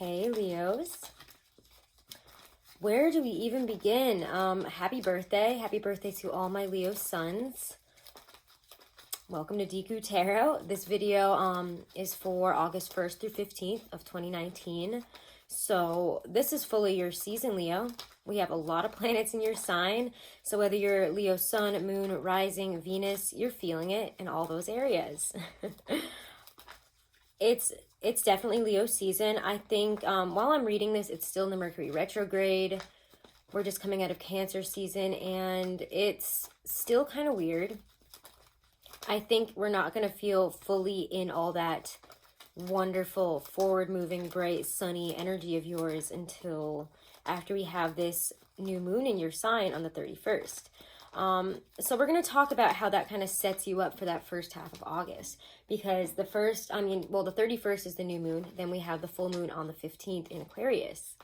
Hey, Leos. Where do we even begin? Happy birthday. Happy birthday to all my Leo sons. Welcome to Deku Tarot. This video is for August 1st through 15th of 2019. So this is fully your season, Leo. We have a lot of planets in your sign. So whether you're Leo sun, moon, rising, Venus, you're feeling it in all those areas. It's definitely Leo season. I think while I'm reading this, it's still in the Mercury retrograde. We're just coming out of Cancer season, and it's still kind of weird. I think we're not going to feel fully in all that wonderful, forward-moving, bright, sunny energy of yours until after we have this new moon in your sign on the 31st. So we're going to talk about how that kind of sets you up for that first half of August, because the 31st is the new moon. Then we have the full moon on the 15th in Aquarius.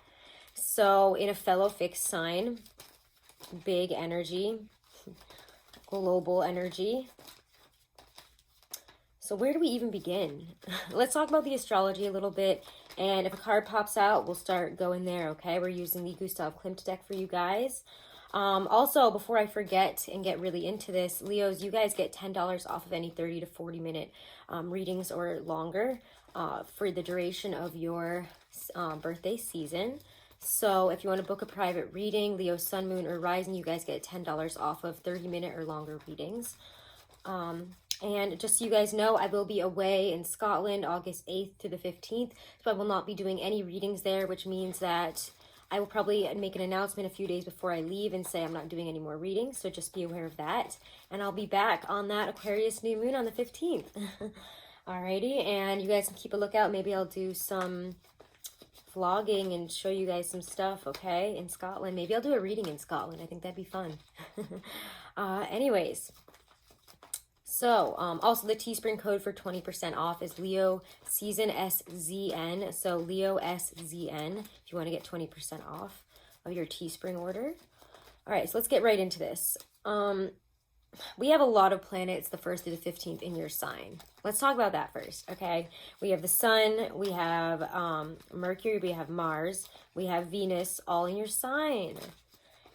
So in a fellow fixed sign, big energy, global energy. So where do we even begin? Let's talk about the astrology a little bit. And if a card pops out, we'll start going there, okay? We're using the Gustav Klimt deck for you guys. Also, before I forget and get really into this, Leos, you guys get $10 off of any 30 to 40 minute readings or longer for the duration of your birthday season. So if you want to book a private reading, Leo, sun, moon, or rising, you guys get $10 off of 30-minute or longer readings. And just so you guys know, I will be away in Scotland August 8th to the 15th, so I will not be doing any readings there, which means that I will probably make an announcement a few days before I leave and say I'm not doing any more readings, so just be aware of that. And I'll be back on that Aquarius new moon on the 15th. Alrighty, and you guys can keep a lookout. Maybe I'll do some vlogging and show you guys some stuff, okay, in Scotland. Maybe I'll do a reading in Scotland. I think that'd be fun. Anyways. So, also the Teespring code for 20% off is Leo Season SZN. So, Leo SZN, if you want to get 20% off of your Teespring order. All right, so let's get right into this. We have a lot of planets the 1st through the 15th in your sign. Let's talk about that first, okay? We have the Sun, we have Mercury, we have Mars, we have Venus, all in your sign.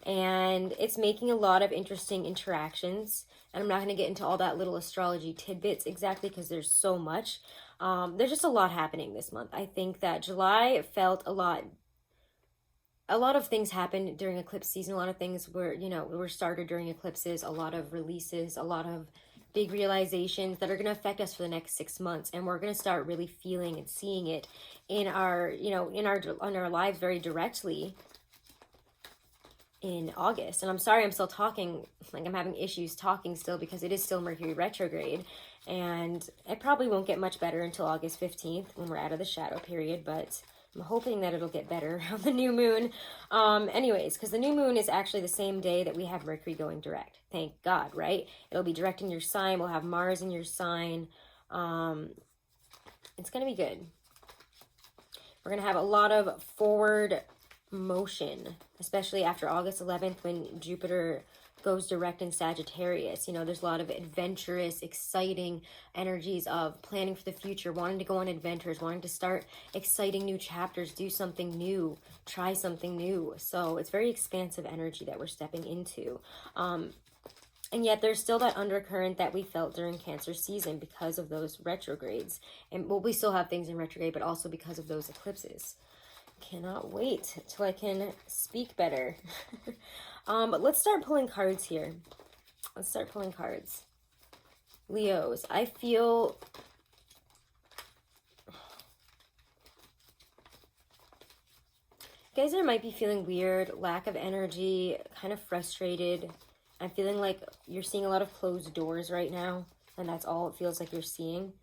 And it's making a lot of interesting interactions. And I'm not going to get into all that little astrology tidbits exactly because there's so much. There's just a lot happening this month. I think that July felt a lot of things happened during eclipse season. A lot of things were started during eclipses, a lot of releases, a lot of big realizations that are going to affect us for the next 6 months. And we're going to start really feeling and seeing it in our lives very directly in August. And I'm sorry I'm still talking, like I'm having issues talking still because it is still Mercury retrograde, and it probably won't get much better until August 15th when we're out of the shadow period, but I'm hoping that it'll get better on the new moon. Anyways, because the new moon is actually the same day that we have Mercury going direct. Thank God, right? It'll be direct in your sign. We'll have Mars in your sign. It's going to be good. We're going to have a lot of forward motion, especially after August 11th when Jupiter goes direct in Sagittarius. There's a lot of adventurous, exciting energies of planning for the future, wanting to go on adventures, wanting to start exciting new chapters, do something new, try something new. So it's very expansive energy that we're stepping into. And yet there's still that undercurrent that we felt during Cancer season because of those retrogrades. And we still have things in retrograde, but also because of those eclipses. Cannot wait till I can speak better. But let's start pulling cards here. Let's start pulling cards. Leos, I feel you guys might be feeling weird, lack of energy, kind of frustrated. I'm feeling like you're seeing a lot of closed doors right now, and that's all it feels like you're seeing.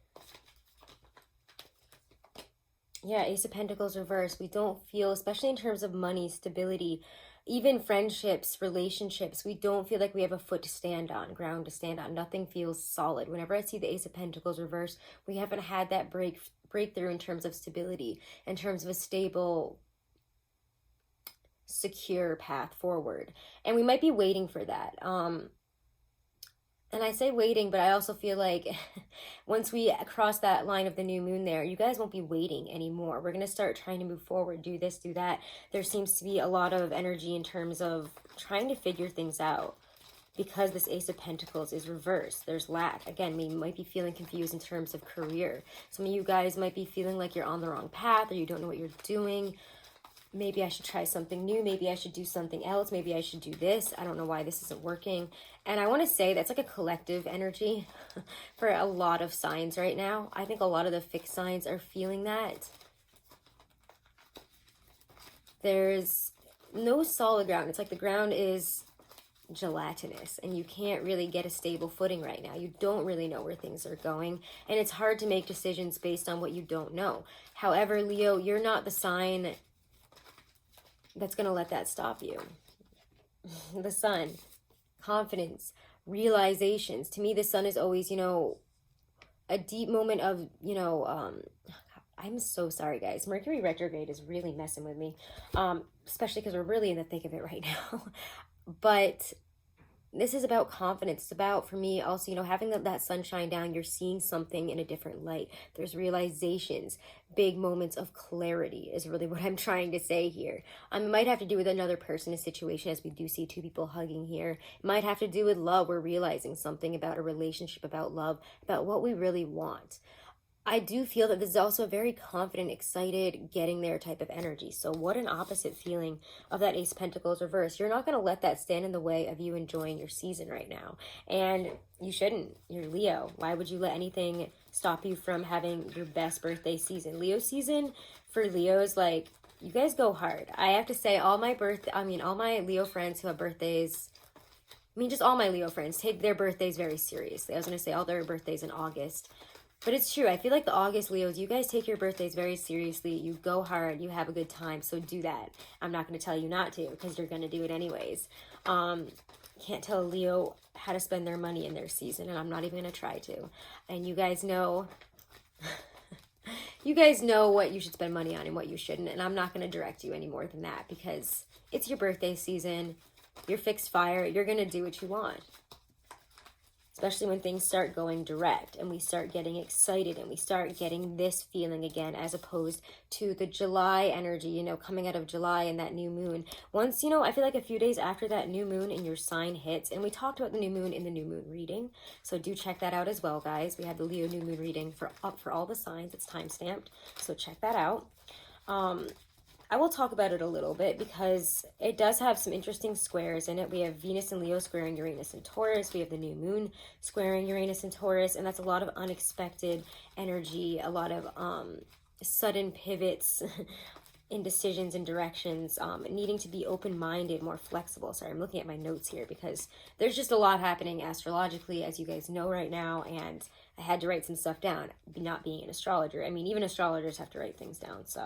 Yeah, Ace of Pentacles reverse. We don't feel, especially in terms of money, stability, even friendships, relationships, we don't feel like we have a foot to stand on, ground to stand on. Nothing feels solid. Whenever I see the Ace of Pentacles reverse, we haven't had that breakthrough in terms of stability, in terms of a stable, secure path forward. And we might be waiting for that. And I say waiting, but I also feel like once we cross that line of the new moon there, you guys won't be waiting anymore. We're going to start trying to move forward, do this, do that. There seems to be a lot of energy in terms of trying to figure things out because this Ace of Pentacles is reversed. There's lack. Again, we might be feeling confused in terms of career. Some of you guys might be feeling like you're on the wrong path or you don't know what you're doing. Maybe I should try something new. Maybe I should do something else. Maybe I should do this. I don't know why this isn't working. And I want to say that's like a collective energy for a lot of signs right now. I think a lot of the fixed signs are feeling that. There's no solid ground. It's like the ground is gelatinous and you can't really get a stable footing right now. You don't really know where things are going. And it's hard to make decisions based on what you don't know. However, Leo, you're not the sign that's going to let that stop you. The sun, confidence, realizations. To me, the sun is always, you know, a deep moment of, you know, I'm so sorry, guys. Mercury retrograde is really messing with me, especially because we're really in the thick of it right now. But this is about confidence. It's about, for me, also, you know, having that sunshine down, you're seeing something in a different light. There's realizations, big moments of clarity is really what I'm trying to say here. It might have to do with another person, a situation, as we do see two people hugging here. It might have to do with love. We're realizing something about a relationship, about love, about what we really want. I do feel that this is also a very confident, excited, getting there type of energy. So what an opposite feeling of that Ace of Pentacles reverse. You're not going to let that stand in the way of you enjoying your season right now. And you shouldn't. You're Leo. Why would you let anything stop you from having your best birthday season? Leo season for Leos, like, you guys go hard. I have to say, all my Leo friends who have birthdays, just all my Leo friends take their birthdays very seriously. I was going to say all their birthdays in August. But it's true. I feel like the August Leos, you guys take your birthdays very seriously. You go hard. You have a good time. So do that. I'm not going to tell you not to because you're going to do it anyways. Can't tell a Leo how to spend their money in their season, and I'm not even going to try to. And you guys know, you guys know what you should spend money on and what you shouldn't. And I'm not going to direct you any more than that because it's your birthday season. You're fixed fire. You're going to do what you want. Especially when things start going direct and we start getting excited and we start getting this feeling again, as opposed to the July energy, you know, coming out of July and that new moon. Once, you know, I feel like a few days after that new moon and your sign hits, and we talked about the new moon in the new moon reading, so do check that out as well, guys. We have the Leo new moon reading for all the signs. It's time stamped, so check that out. I will talk about it a little bit because it does have some interesting squares in it. We have Venus and Leo squaring Uranus and Taurus. We have the new moon squaring Uranus and Taurus, and that's a lot of unexpected energy, a lot of sudden pivots in decisions and directions, needing to be open-minded, more flexible. Sorry, I'm looking at my notes here because there's just a lot happening astrologically, as you guys know right now, and I had to write some stuff down, not being an astrologer. I mean, even astrologers have to write things down, so...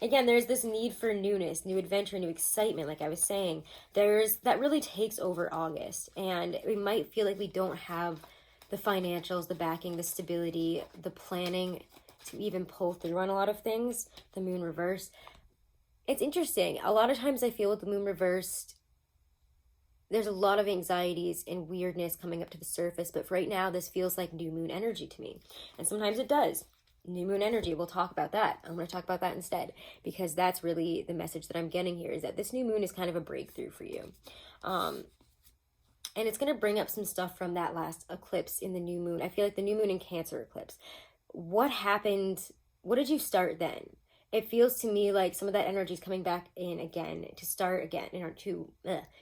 Again, there's this need for newness, new adventure, new excitement, like I was saying. That really takes over August, and we might feel like we don't have the financials, the backing, the stability, the planning to even pull through on a lot of things. The moon reversed. It's interesting. A lot of times I feel with the moon reversed, there's a lot of anxieties and weirdness coming up to the surface, but for right now, this feels like new moon energy to me, and sometimes it does. New moon energy, we'll talk about that. I'm going to talk about that instead because that's really the message that I'm getting here, is that this new moon is kind of a breakthrough for you. And it's going to bring up some stuff from that last eclipse in the new moon. I feel like the new moon and Cancer eclipse. What happened? What did you start then? It feels to me like some of that energy is coming back in again to start again, or to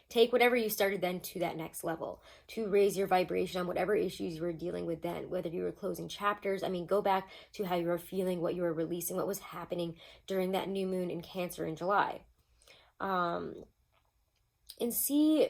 take whatever you started then to that next level, to raise your vibration on whatever issues you were dealing with then, whether you were closing chapters. I mean, go back to how you were feeling, what you were releasing, what was happening during that new moon in Cancer in July. And see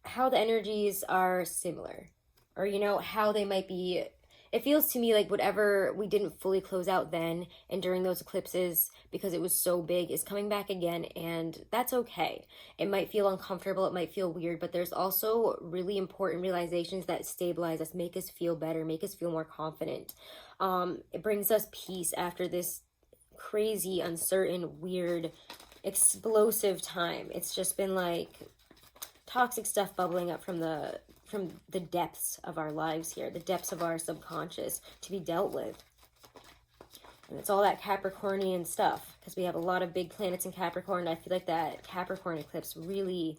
how the energies are similar, or, you know, how they might be. It feels to me like whatever we didn't fully close out then and during those eclipses because it was so big is coming back again, and that's okay. It might feel uncomfortable, it might feel weird, but there's also really important realizations that stabilize us, make us feel better, make us feel more confident. It brings us peace after this crazy, uncertain, weird, explosive time. It's just been like toxic stuff bubbling up from the depths of our lives here, the depths of our subconscious to be dealt with. And it's all that Capricornian stuff, because we have a lot of big planets in Capricorn. I feel like that Capricorn eclipse really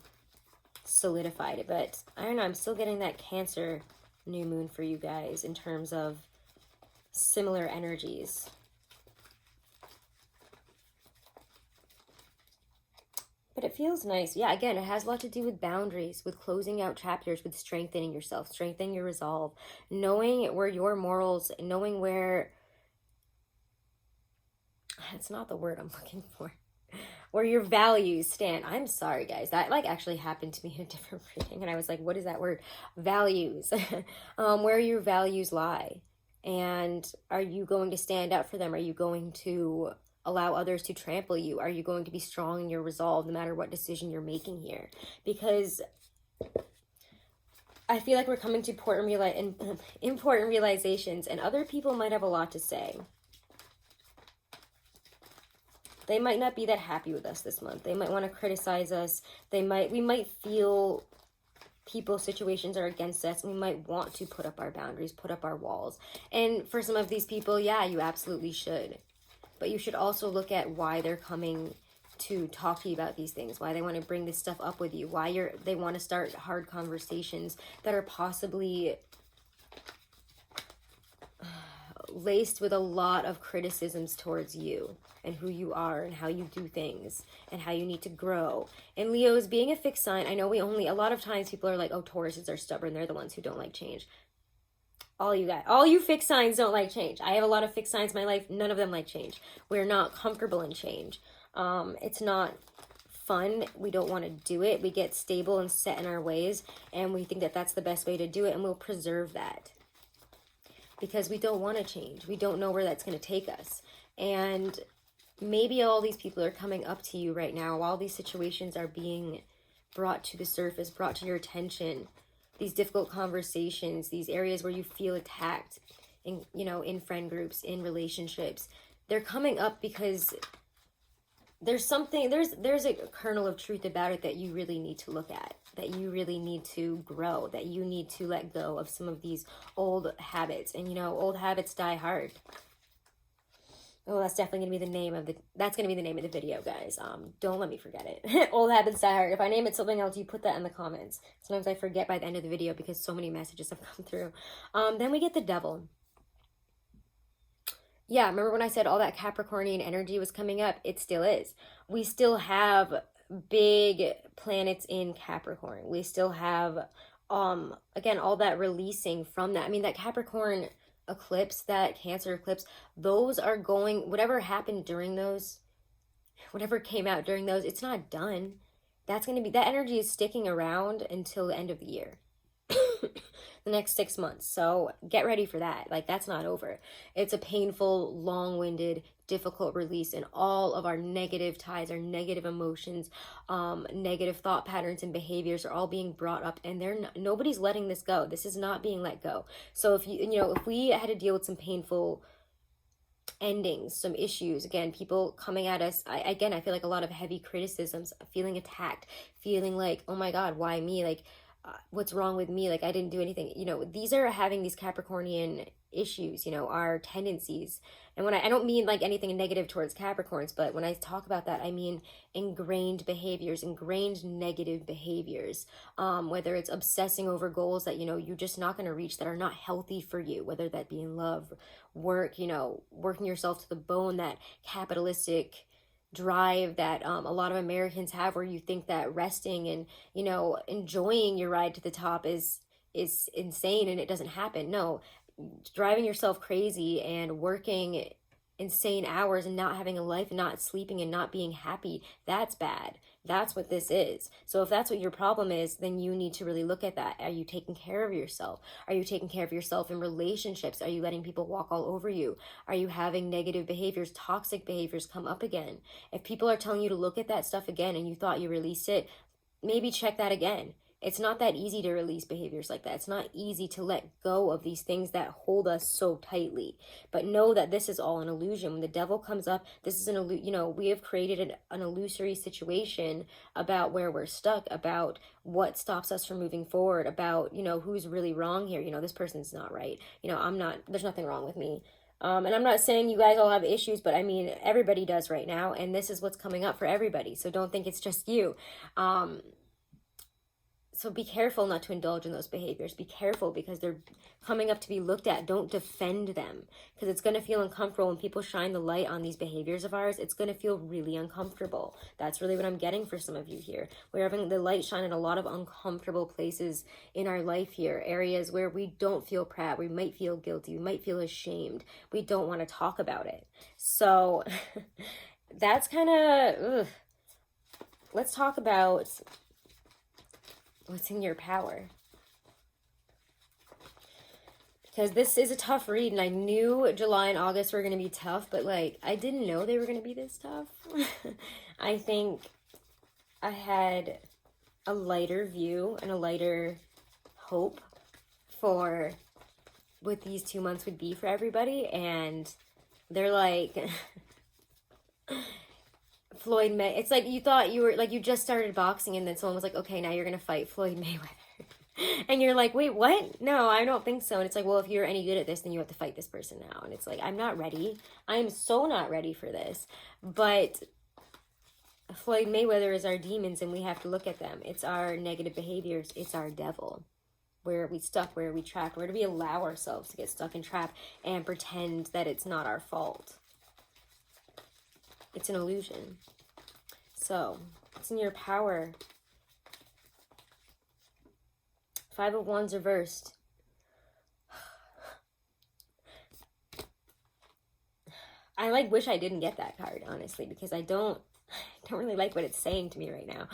solidified it. But I don't know, I'm still getting that Cancer new moon for you guys in terms of similar energies. But it feels nice. Yeah, again, it has a lot to do with boundaries, with closing out chapters, with strengthening yourself, strengthening your resolve, knowing where your morals, knowing where... It's not the word I'm looking for. Where your values stand. I'm sorry, guys. That like actually happened to me in a different reading. And I was like, what is that word? Values. Where your values lie. And are you going to stand up for them? Are you going to allow others to trample you? Are you going to be strong in your resolve no matter what decision you're making here? Because I feel like we're coming to important realizations, and other people might have a lot to say. They might not be that happy with us this month. They might want to criticize us. We might feel people's situations are against us. We might want to put up our boundaries, put up our walls. And for some of these people, yeah, you absolutely should. But you should also look at why they're coming to talk to you about these things, why they want to bring this stuff up with you, why they want to start hard conversations that are possibly laced with a lot of criticisms towards you and who you are and how you do things and how you need to grow. And Leos, being a fixed sign, I know a lot of times people are like, oh, Tauruses are stubborn. They're the ones who don't like change. All you fixed signs don't like change. I have a lot of fixed signs in my life. None of them like change. We're not comfortable in change. It's not fun. We don't want to do it. We get stable and set in our ways, and we think that that's the best way to do it, and we'll preserve that because we don't want to change. We don't know where that's going to take us. And maybe all these people are coming up to you right now while these situations are being brought to the surface, brought to your attention. These difficult conversations, these areas where you feel attacked in friend groups, in relationships, they're coming up because there's a kernel of truth about it that you really need to look at, that you really need to grow, that you need to let go of some of these old habits. And old habits die hard. Oh, that's definitely going to be the name of the video, guys. Don't let me forget it. Old habits die hard. If I name it something else, you put that in the comments. Sometimes I forget by the end of the video because so many messages have come through. Then we get the Devil. Yeah, remember when I said all that Capricornian energy was coming up? It still is. We still have big planets in Capricorn. We still have, again, all that releasing from that. I mean, that Capricorn eclipse, that Cancer eclipse, those are going, whatever happened during those, whatever came out during those, it's not done. That energy is sticking around until the end of the year. The next 6 months. So get ready for that. Like, that's not over. It's a painful, long-winded, difficult release, and all of our negative ties, our negative emotions, negative thought patterns and behaviors are all being brought up, and nobody's letting this go. This is not being let go. So if if we had to deal with some painful endings, some issues, again, people coming at us, I feel like a lot of heavy criticisms, feeling attacked, feeling like, oh my God, why me? Like, what's wrong with me? Like, I didn't do anything. These are having these Capricornian issues, our tendencies. And when I don't mean like anything negative towards Capricorns, but when I talk about that, I mean ingrained behaviors, ingrained negative behaviors, whether it's obsessing over goals that, you're just not going to reach, that are not healthy for you, whether that be in love, work, working yourself to the bone, that capitalistic drive that a lot of Americans have, where you think that resting and enjoying your ride to the top is insane, and it doesn't happen. No, driving yourself crazy and working insane hours and not having a life and not sleeping and not being happy, that's bad. That's what this is. So if that's what your problem is, then you need to really look at that. Are you taking care of yourself? Are you taking care of yourself in relationships? Are you letting people walk all over you? Are you having negative behaviors, toxic behaviors come up again? If people are telling you to look at that stuff again and you thought you released it, maybe check that again. It's not that easy to release behaviors like that. It's not easy to let go of these things that hold us so tightly. But know that this is all an illusion. When the devil comes up, this is we have created an illusory situation about where we're stuck, about what stops us from moving forward, about, who's really wrong here. This person's not right. There's nothing wrong with me. And I'm not saying you guys all have issues, but I mean, everybody does right now. And this is what's coming up for everybody. So don't think it's just you. So be careful not to indulge in those behaviors. Be careful because they're coming up to be looked at. Don't defend them because it's going to feel uncomfortable when people shine the light on these behaviors of ours. It's going to feel really uncomfortable. That's really what I'm getting for some of you here. We're having the light shine in a lot of uncomfortable places in our life here. Areas where we don't feel proud. We might feel guilty. We might feel ashamed. We don't want to talk about it. So that's kind of... Let's talk about... what's in your power? Because this is a tough read, and I knew July and August were going to be tough, but I didn't know they were going to be this tough. I think I had a lighter view and a lighter hope for what these 2 months would be for everybody, and they're Floyd May. It's like you thought you were you just started boxing and then someone was like, okay, now you're gonna fight Floyd Mayweather. And you're like, wait, what? No, I don't think so. And it's like, well, if you're any good at this, then you have to fight this person now. And it's like, I'm not ready. I'm so not ready for this. But Floyd Mayweather is our demons and we have to look at them. It's our negative behaviors. It's our devil. Where are we stuck? Where are we trapped? Where do we allow ourselves to get stuck and trapped and pretend that it's not our fault? It's an illusion. So, it's in your power. 5 of Wands reversed. I wish I didn't get that card, honestly, because I don't really like what it's saying to me right now.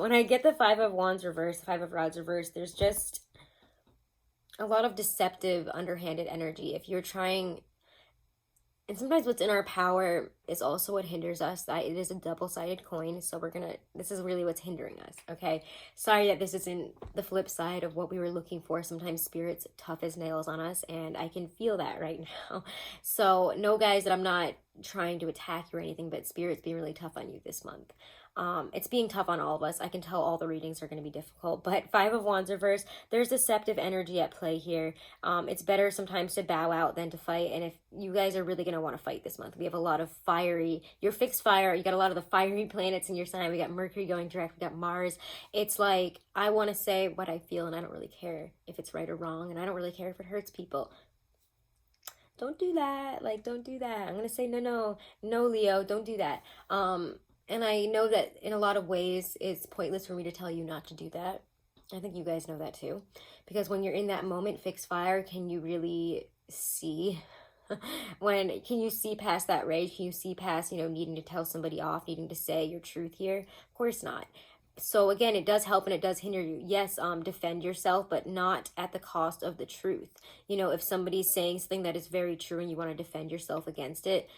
When I get the 5 of Wands reversed, 5 of Rods reversed, there's just a lot of deceptive, underhanded energy. If you're trying... And sometimes what's in our power is also what hinders us. It is a double-sided coin. So this is really what's hindering us, okay? Sorry that this isn't the flip side of what we were looking for. Sometimes Spirit's tough as nails on us, and I can feel that right now. So know, guys, that I'm not trying to attack you or anything, but Spirit's being really tough on you this month. It's being tough on all of us. I can tell all the readings are going to be difficult, but 5 of Wands reversed, there's deceptive energy at play here. It's better sometimes to bow out than to fight. And if you guys are really going to want to fight this month, we have a lot of you're fixed fire. You got a lot of the fiery planets in your sign. We got Mercury going direct. We got Mars. It's like, I want to say what I feel and I don't really care if it's right or wrong. And I don't really care if it hurts people. Don't do that. Don't do that. I'm going to say, no, Leo, don't do that. And I know that in a lot of ways it's pointless for me to tell you not to do that. I think you guys know that too. Because when you're in that moment, fixed fire, can you really see? Can you see past that rage? Can you see past, needing to tell somebody off, needing to say your truth here? Of course not. So again, it does help and it does hinder you. Yes, defend yourself, but not at the cost of the truth. If somebody's saying something that is very true and you want to defend yourself against it,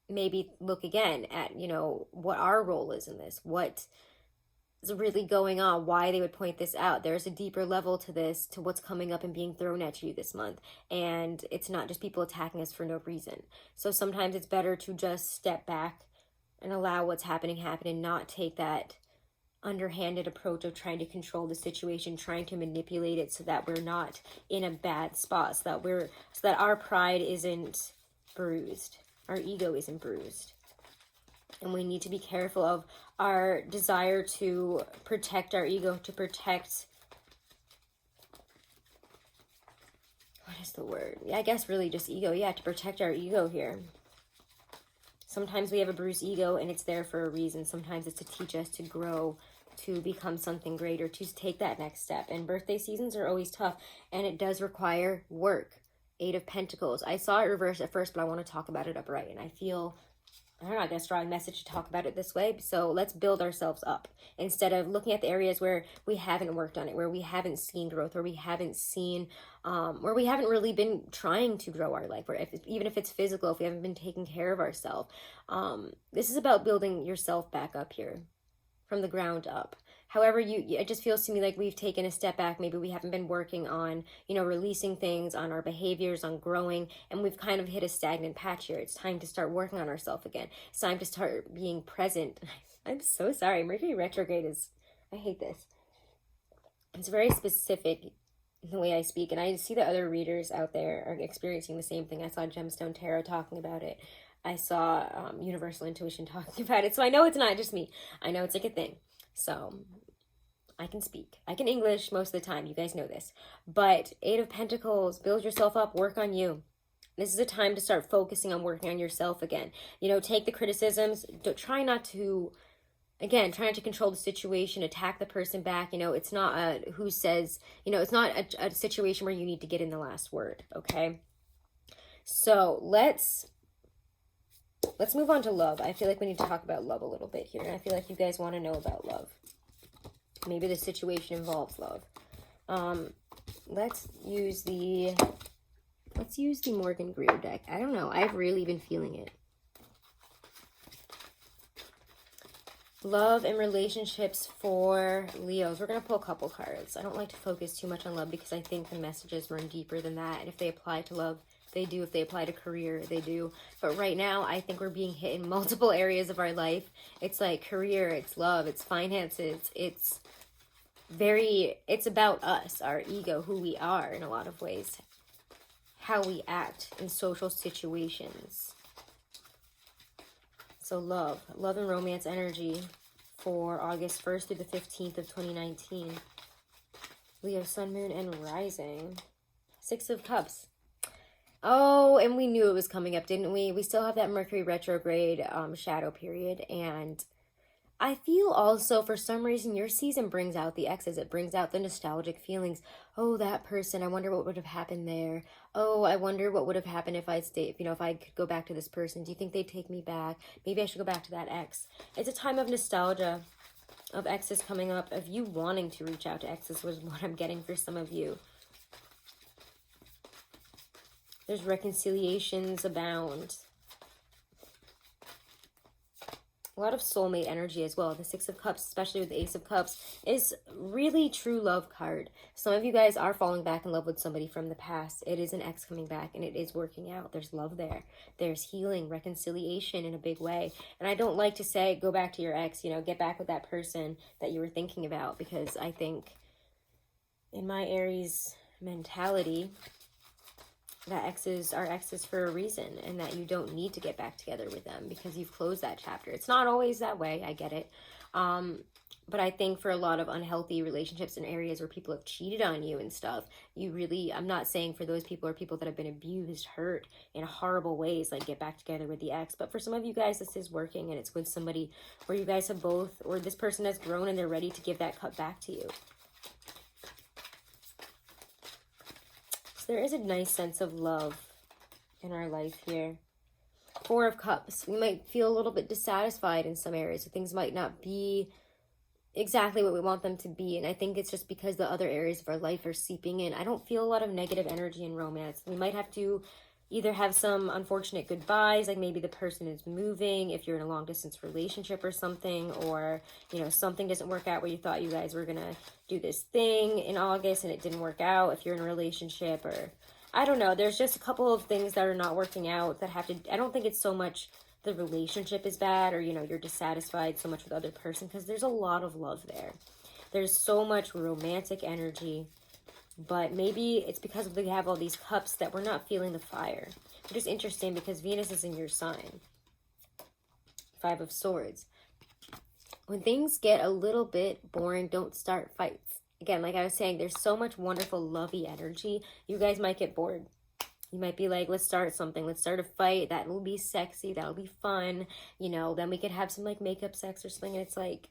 maybe look again at, what our role is in this, what is really going on, why they would point this out. There's a deeper level to this, to what's coming up and being thrown at you this month. And it's not just people attacking us for no reason. So sometimes it's better to just step back and allow what's happening happen and not take that underhanded approach of trying to control the situation, trying to manipulate it so that we're not in a bad spot, so that our pride isn't bruised. Our ego isn't bruised. And we need to be careful of our desire to protect our ego, to protect... What is the word? Yeah, I guess really just ego. Yeah, to protect our ego here. Sometimes we have a bruised ego and it's there for a reason. Sometimes it's to teach us to grow, to become something greater, to take that next step. And birthday seasons are always tough and it does require work. 8 of Pentacles. I saw it reversed at first, but I want to talk about it upright. And I feel, I don't know, I got a strong message to talk about it this way. So let's build ourselves up instead of looking at the areas where we haven't worked on it, where we haven't seen growth, where we haven't seen, where we haven't really been trying to grow our life, or even if it's physical, if we haven't been taking care of ourselves. This is about building yourself back up here from the ground up. However, it just feels to me like we've taken a step back. Maybe we haven't been working on, you know, releasing things, on our behaviors, on growing, and we've kind of hit a stagnant patch here. It's time to start working on ourselves again. It's time to start being present. I'm so sorry. Mercury retrograde is, I hate this. It's very specific in the way I speak, and I see that other readers out there are experiencing the same thing. I saw Gemstone Tarot talking about it. I saw Universal Intuition talking about it. So I know it's not just me. I know it's like a thing. So I can speak. I can English most of the time. You guys know this. But Eight of Pentacles, build yourself up, work on you. This is a time to start focusing on working on yourself again. You know, take the criticisms. Try not to, again, try not to control the situation, attack the person back. You know, it's not a who says, you know, it's not a situation where you need to get in the last word, okay? So let's move on to love. I feel like we need to talk about love a little bit here. And I feel like you guys want to know about love. Maybe the situation involves love. Let's use the Morgan Greer deck. I don't know. I've really been feeling it. Love and relationships for Leos. We're going to pull a couple cards. I don't like to focus too much on love because I think the messages run deeper than that. And if they apply to love, they do. If they apply to career, they do. But right now, I think we're being hit in multiple areas of our life. It's like career, it's love, it's finances, it's about us, our ego, who we are in a lot of ways, how we act in social situations. So love and romance energy for August 1st through the 15th of 2019. Leo, Sun, Moon, and Rising. Six of Cups. Oh, and we knew it was coming up, didn't we? We still have that Mercury retrograde shadow period. And I feel also, for some reason, your season brings out the exes. It brings out the nostalgic feelings. Oh, that person. I wonder what would have happened there. Oh, I wonder what would have happened if I'd stayed, you know, if I could go back to this person. Do you think they'd take me back? Maybe I should go back to that ex. It's a time of nostalgia, of exes coming up, of you wanting to reach out to exes was what I'm getting for some of you. There's reconciliations abound. A lot of soulmate energy as well. The Six of Cups, especially with the Ace of Cups, is really true love card. Some of you guys are falling back in love with somebody from the past. It is an ex coming back, and it is working out. There's love there. There's healing, reconciliation in a big way. And I don't like to say, go back to your ex, you know, get back with that person that you were thinking about, because I think in my Aries mentality, that exes are exes for a reason, and that you don't need to get back together with them because you've closed that chapter. It's not always that way, I get it. But I think for a lot of unhealthy relationships in areas where people have cheated on you and stuff, you really, I'm not saying for those people or people that have been abused, hurt in horrible ways, like get back together with the ex. But for some of you guys, this is working, and it's with somebody where you guys have both, or this person has grown and they're ready to give that cup back to you. There is a nice sense of love in our life here. Four of Cups. We might feel a little bit dissatisfied in some areas. Things might not be exactly what we want them to be. And I think it's just because the other areas of our life are seeping in. I don't feel a lot of negative energy in romance. We might have to either have some unfortunate goodbyes, like maybe the person is moving if you're in a long distance relationship or something, or, you know, something doesn't work out where you thought you guys were gonna do this thing in August and it didn't work out if you're in a relationship, or I don't know. There's just a couple of things that are not working out that have to, I don't think it's so much the relationship is bad, or, you know, you're dissatisfied so much with the other person, because there's a lot of love there. There's so much romantic energy. But maybe it's because we have all these cups that we're not feeling the fire. Which is interesting because Venus is in your sign. Five of Swords. When things get a little bit boring, don't start fights. Again, like I was saying, there's so much wonderful, lovey energy. You guys might get bored. You might be like, let's start something. Let's start a fight. That will be sexy. That'll be fun. You know, then we could have some like makeup sex or something. And it's like,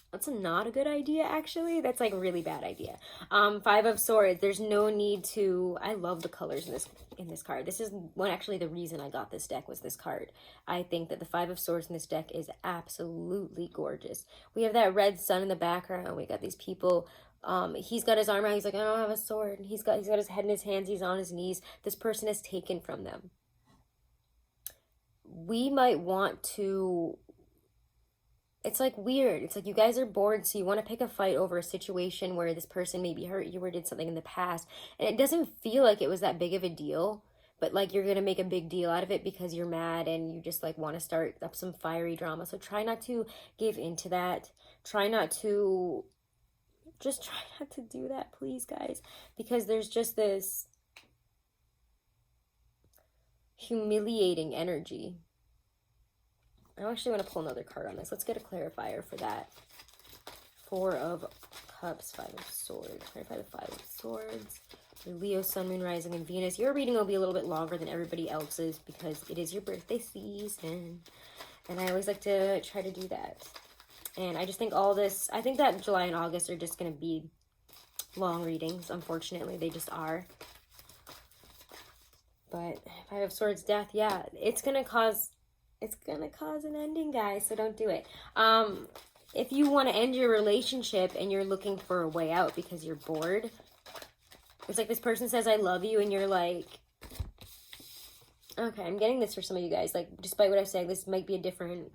that's not a good idea, actually. That's like a really bad idea. Five of Swords. There's no need to. I love the colors in this card. This is actually the reason I got this deck was this card. I think that the Five of Swords in this deck is absolutely gorgeous. We have that red sun in the background. We got these people. He's got his arm out. He's like, I don't have a sword. He's got his head in his hands. He's on his knees. This person is taken from them. We might want to it's like weird. It's like you guys are bored, so you want to pick a fight over a situation where this person maybe hurt you or did something in the past. And it doesn't feel like it was that big of a deal, but like you're going to make a big deal out of it because you're mad and you just like want to start up some fiery drama. So try not to give into that. Try not to, just try not to do that, please, guys, because there's just this humiliating energy. I actually want to pull another card on this. Let's get a clarifier for that. 4 of Cups, 5 of Swords. Clarify the 5 of Swords. Your Leo, Sun, Moon, Rising, and Venus. Your reading will be a little bit longer than everybody else's because it is your birthday season. And I always like to try to do that. And I just think all this, I think that July and August are just going to be long readings. Unfortunately, they just are. But 5 of Swords, Death, yeah, it's going to cause an ending, guys, so don't do it. If you want to end your relationship and you're looking for a way out because you're bored, it's like this person says, I love you, and you're like, okay, I'm getting this for some of you guys. Like, despite what I'm saying, this might be a different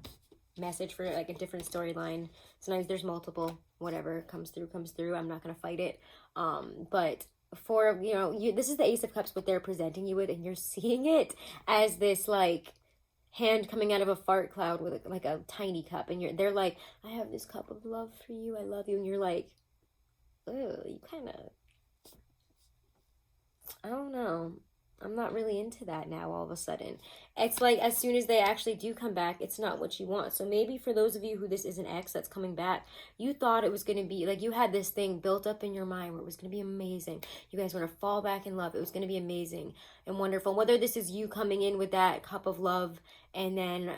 message for, like, a different storyline. Sometimes there's multiple, whatever comes through. I'm not going to fight it. But for, you know, this is the Ace of Cups, what they're presenting you with, and you're seeing it as this, like, hand coming out of a fart cloud with like a tiny cup, and they're like, I have this cup of love for you, I love you, and you're like, oh, you kind of, I don't know, I'm not really into that now all of a sudden. It's like as soon as they actually do come back, it's not what you want. So maybe for those of you who this is an ex that's coming back, you thought it was going to be, like, you had this thing built up in your mind where it was going to be amazing. You guys want to fall back in love. It was going to be amazing and wonderful. Whether this is you coming in with that cup of love and then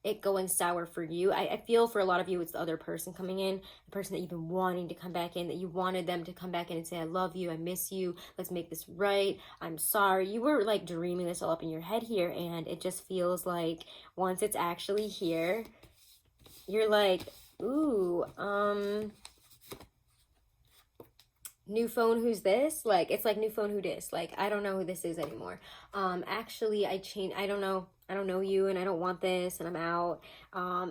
it going sour for you. I feel for a lot of you, it's the other person coming in, the person that you've been wanting to come back in, that you wanted them to come back in and say, I love you, I miss you, let's make this right, I'm sorry. You were like dreaming this all up in your head here, and it just feels like once it's actually here, you're like, ooh, new phone, who's this? Like, it's like new phone, who dis? Like, I don't know who this is anymore. Actually, I don't know you, and I don't want this, and I'm out.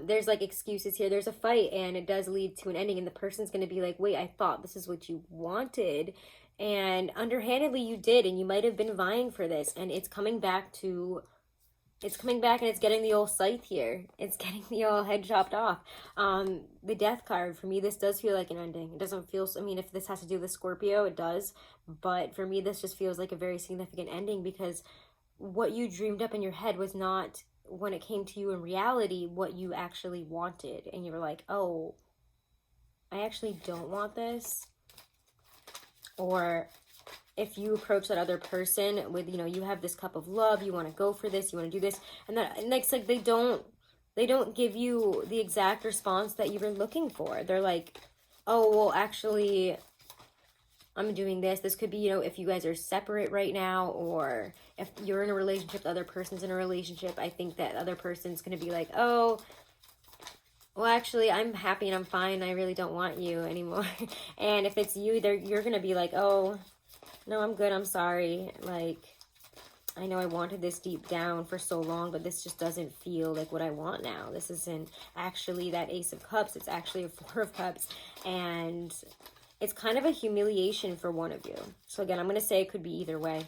There's like excuses here. There's a fight, and it does lead to an ending, and the person's going to be like, wait, I thought this is what you wanted, and underhandedly you did, and you might have been vying for this, and it's coming back and it's getting the old scythe here. It's getting the old head chopped off. The Death card, for me, this does feel like an ending. It doesn't feel, I mean, if this has to do with Scorpio, it does. But for me, this just feels like a very significant ending, because what you dreamed up in your head was not, when it came to you in reality, what you actually wanted. And you were like, oh, I actually don't want this. Or if you approach that other person with, you know, you have this cup of love, you want to go for this, you want to do this, and it's like they don't give you the exact response that you were looking for. They're like, oh, well, actually, I'm doing this. This could be, you know, if you guys are separate right now, or if you're in a relationship, the other person's in a relationship, I think that other person's going to be like, oh, well, actually, I'm happy and I'm fine. I really don't want you anymore. And if it's you, you're going to be like, oh, no, I'm good, I'm sorry, like, I know I wanted this deep down for so long, but this just doesn't feel like what I want now. This isn't actually that Ace of Cups, it's actually a 4 of Cups, and it's kind of a humiliation for one of you. So again, I'm going to say it could be either way.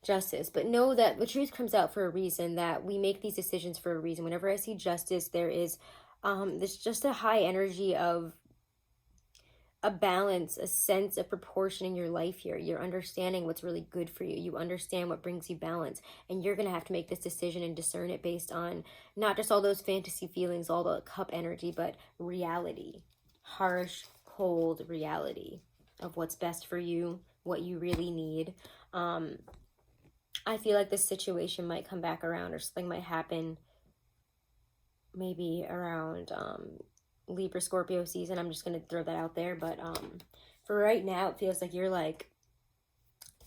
Justice, but know that the truth comes out for a reason, that we make these decisions for a reason. Whenever I see justice, there is there's just a high energy of a balance, a sense of proportion in your life here. You're understanding what's really good for you. You understand what brings you balance. And you're going to have to make this decision and discern it based on not just all those fantasy feelings, all the cup energy, but reality. Harsh, cold reality of what's best for you, what you really need. I feel like this situation might come back around, or something might happen maybe around Libra Scorpio season. I'm just going to throw that out there, but for right now, it feels like you're like,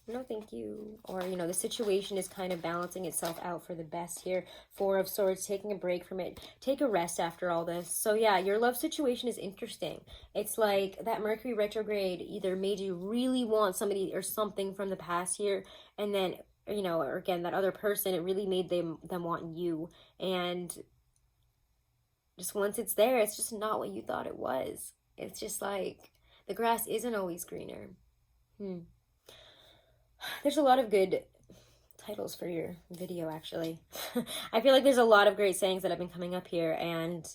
no thank you, or, you know, the situation is kind of balancing itself out for the best here. 4 of Swords, taking a break from it, take a rest after all this. So yeah, your love situation is interesting. It's like that Mercury retrograde either made you really want somebody or something from the past here, and then, you know, or again, that other person, it really made them want you. And just once it's there, it's just not what you thought it was. It's just like the grass isn't always greener. There's a lot of good titles for your video, actually. I feel like there's a lot of great sayings that have been coming up here, and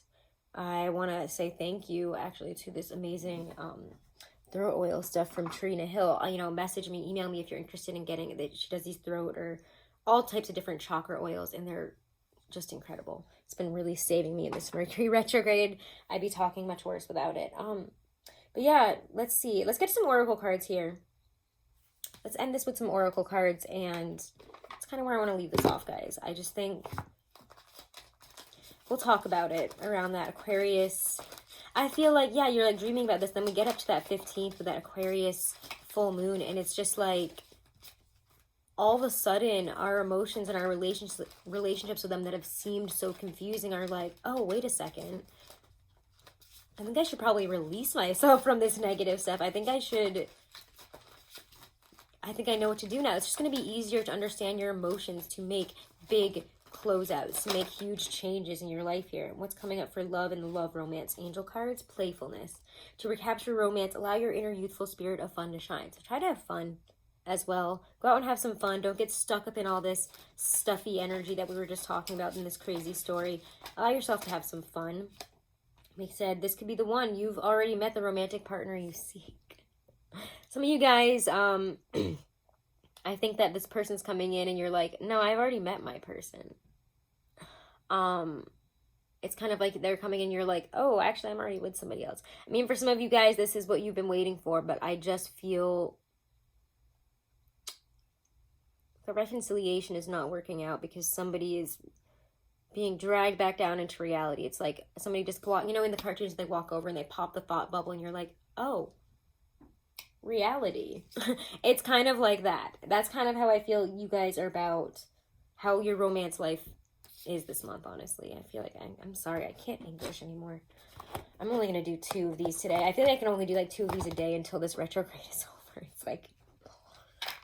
I want to say thank you, actually, to this amazing throat oil stuff from Trina Hill. You know, message me, email me if you're interested in getting it. She does these throat or all types of different chakra oils, and they're just incredible. It's been really saving me in this Mercury retrograde. I'd be talking much worse without it. But yeah, let's see. Let's get some oracle cards here. Let's end this with some oracle cards, and that's kind of where I want to leave this off, guys. I just think we'll talk about it around that Aquarius. I feel like, yeah, you're like dreaming about this. Then we get up to that 15th with that Aquarius full moon, and it's just like all of a sudden our emotions and our relationships with them that have seemed so confusing are like, oh, wait a second. I think I should probably release myself from this negative stuff. I think I know what to do now. It's just going to be easier to understand your emotions, to make big closeouts, to make huge changes in your life here. What's coming up for love and the love romance? Angel cards, playfulness. To recapture romance, allow your inner youthful spirit of fun to shine. So try to have fun as well. Go out and have some fun. Don't get stuck up in all this stuffy energy that we were just talking about in this crazy story. Allow yourself to have some fun. Like I said, this could be the one. You've already met the romantic partner you seek. Some of you guys, I think that this person's coming in and you're like, no, I've already met my person. It's kind of like they're coming in, you're like, oh, actually, I'm already with somebody else. I mean, for some of you guys, this is what you've been waiting for, but I just feel the reconciliation is not working out because somebody is being dragged back down into reality. It's like somebody just walk, in the cartoons, they walk over and they pop the thought bubble and you're like, oh, reality. It's kind of like that. That's kind of how I feel you guys are about how your romance life is this month, honestly. I feel like I'm sorry, I can't English anymore. I'm only going to do 2 of these today. I feel like I can only do like 2 of these a day until this retrograde is over. It's like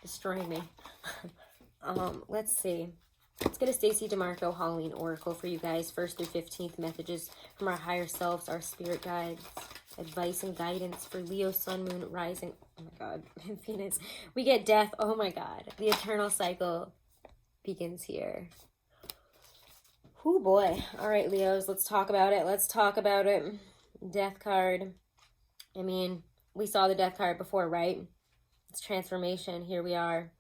destroying me. Let's see. Let's get a Stacey DeMarco Halloween Oracle for you guys. 1st through 15th messages from our higher selves, our spirit guides, advice and guidance for Leo, Sun, Moon, Rising. Oh my God, Venus. We get death. Oh my God. The eternal cycle begins here. Oh boy. All right, Leos, let's talk about it. Let's talk about it. Death card. I mean, we saw the death card before, right? It's transformation. Here we are.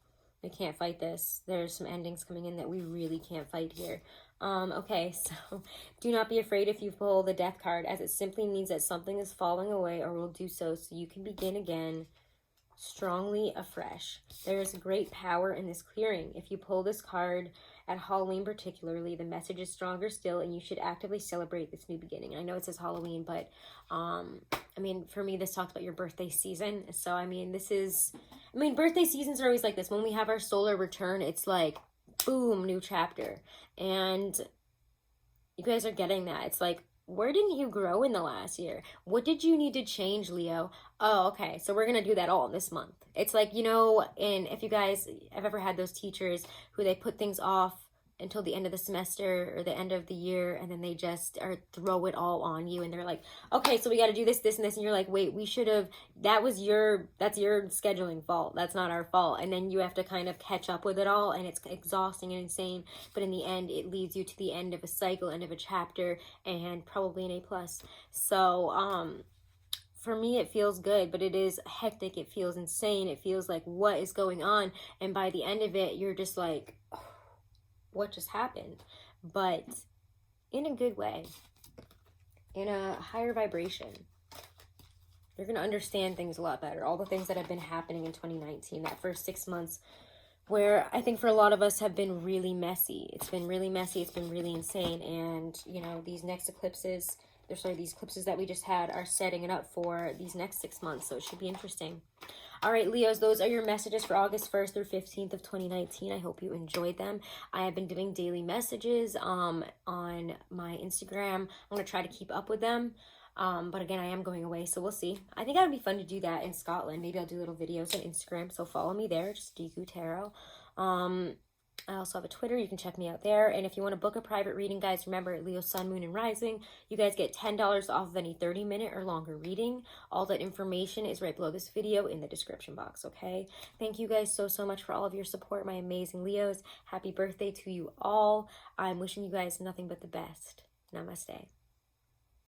We can't fight this. There's some endings coming in that we really can't fight here. Okay, so do not be afraid if you pull the death card, as it simply means that something is falling away or will do so you can begin again strongly afresh. There is great power in this clearing. If you pull this card at Halloween particularly, the message is stronger still, and you should actively celebrate this new beginning. I know it says Halloween, but I mean, for me, this talks about your birthday season. So, I mean, birthday seasons are always like this. When we have our solar return, it's like, boom, new chapter. And you guys are getting that. It's like, where didn't you grow in the last year? What did you need to change, Leo? Oh, okay. So we're going to do that all this month. It's like, and if you guys have ever had those teachers who they put things off until the end of the semester or the end of the year, and then they just throw it all on you, and they're like, okay, so we got to do this, and this, and you're like, wait, we should have, that's your scheduling fault. That's not our fault. And then you have to kind of catch up with it all, and it's exhausting and insane, but in the end, it leads you to the end of a cycle, end of a chapter, and probably an A+. So, for me, it feels good, but it is hectic. It feels insane. It feels like, what is going on? And by the end of it, you're just like, oh, what just happened? But in a good way, in a higher vibration. You're going to understand things a lot better. All the things that have been happening in 2019, that first 6 months, where I think for a lot of us have been really messy. It's been really messy. It's been really insane. And, these next eclipses, these eclipses that we just had are setting it up for these next 6 months. So it should be interesting. All right, Leos, those are your messages for August 1st through 15th of 2019. I hope you enjoyed them. I have been doing daily messages on my Instagram. I'm going to try to keep up with them. But again, I am going away, so we'll see. I think that would be fun to do that in Scotland. Maybe I'll do little videos on Instagram, so follow me there, just Deku Tarot. I also have a Twitter. You can check me out there. And if you want to book a private reading, guys, remember Leo, Sun, Moon, and Rising. You guys get $10 off of any 30-minute or longer reading. All that information is right below this video in the description box, okay? Thank you guys so, so much for all of your support, my amazing Leos. Happy birthday to you all. I'm wishing you guys nothing but the best. Namaste.